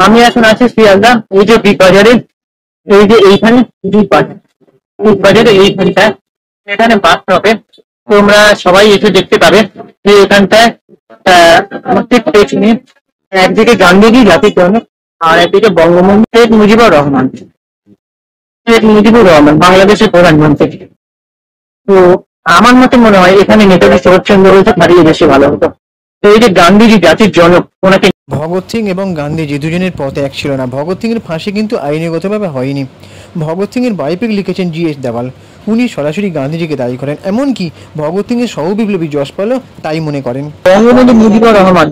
আমি এখন আছি শিয়ালদা, এই যে বিগ বাজারে, এই যে এইখানে বিগ বাজারে এইখানটা, এখানে বাস স্টপে তোমরা সবাই এসে দেখতে পাবে যে এখানটায় ঠিক পেছনে একদিকে গান্ধীজি জাতির জনক আর একদিকে বঙ্গবন্ধু শেখ মুজিবুর রহমান বাংলাদেশের প্রধানমন্ত্রী। তো আমার মতে মনে হয় এখানে নেতাজি শরৎচন্দ্র বলতে দাঁড়িয়ে বেশি ভালো হতো। তো এই যে গান্ধীজি জাতির জনক, ওনাকে ভগৎ সিং এবং গান্ধীজি দুজনের পথ এক ছিল না। ভগৎ সিংয়ের ফাঁসি কিন্তু আইনগতভাবে হয়নি। ভগৎ সিংয়ের বায়োপিক লিখেছেন GS দেওয়াল। উনি সরাসরি গান্ধীজিকে দায়ী করেন, এমনকি ভগৎ সিংয়ের সহবিপ্লবী যশপালও তাই মনে করেন। বঙ্গবন্ধু মুজিবুর রহমান,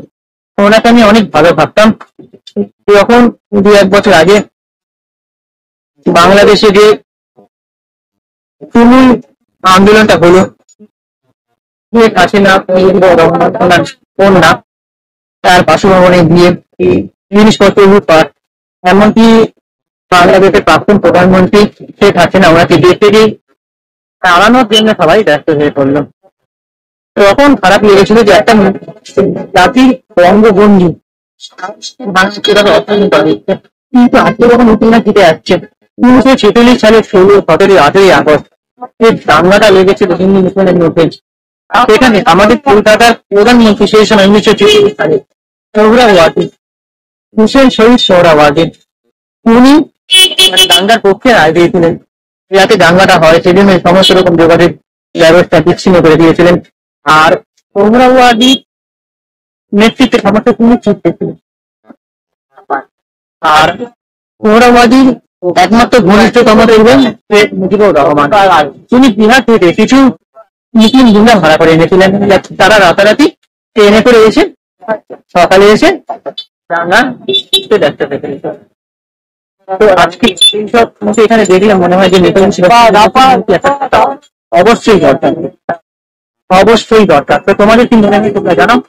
ওনাকে আমি অনেক ভালো ভাবতাম। যখন 2-1 বছর আগে বাংলাদেশে যে তুমুল আন্দোলনটা হলো, শেখ হাসিনা মুজিবুর রহমান ওনার কন্যা তার বাসভবনে গিয়ে জিনিসপত্র লুটপাট, এমনকি বাংলাদেশের প্রাক্তন প্রধানমন্ত্রী শেখ হাসিনা ওনাকে দেশ থেকেই তাড়ানোর জন্য সবাই ব্যস্ত হয়ে পড়লো। তখন খারাপ লেগেছিল যে একটা জাতির বঙ্গবন্ধু কিভাবে অর্থনীতি দিচ্ছে। কিন্তু আজকে যখন নতুন জিতে যাচ্ছে, 1946 সালের 16, 17, 18 আগস্ট এই দাঙ্গাটা লেগেছিল হিন্দু মুসলমানের মধ্যে। সেখানে আমাদের কলকাতার প্রধানমন্ত্রী সেই সময় 1946 সালে সোহরাওয়ার্দী, হুসেন শহীদ সোহরাওয়ার্দী, উনি দাঙ্গার পক্ষে রায় দিয়েছিলেন যাতে দাঙ্গাটা হয়। সেজন্য সমস্ত রকম যোগাযোগ ব্যবস্থা বিচ্ছিন্ন করে দিয়েছিলেন। আর সোহরাওয়ার্দী নেতৃত্বে সমস্ত পুলিশ ছিটকেছিলেন। আর সোহরাওয়ার্দীর একমাত্র ঘনিষ্ঠতম ছিলেন শেখ মুজিবুর রহমান। তিনি বিহার থেকে কিছু মুসলিম গুন্ডা ভাড়া করে এনেছিলেন, তারা রাতারাতি ট্রেনে করে এসে সকালে এসে দাঙ্গা দেখতে পেতেন। তো আজকে এইসব এখানে দেখলাম, মনে হয় যে নেতাজি অবশ্যই দরকার, অবশ্যই দরকার। তো তোমাদের কি মনে হয় তোমরা জানাও।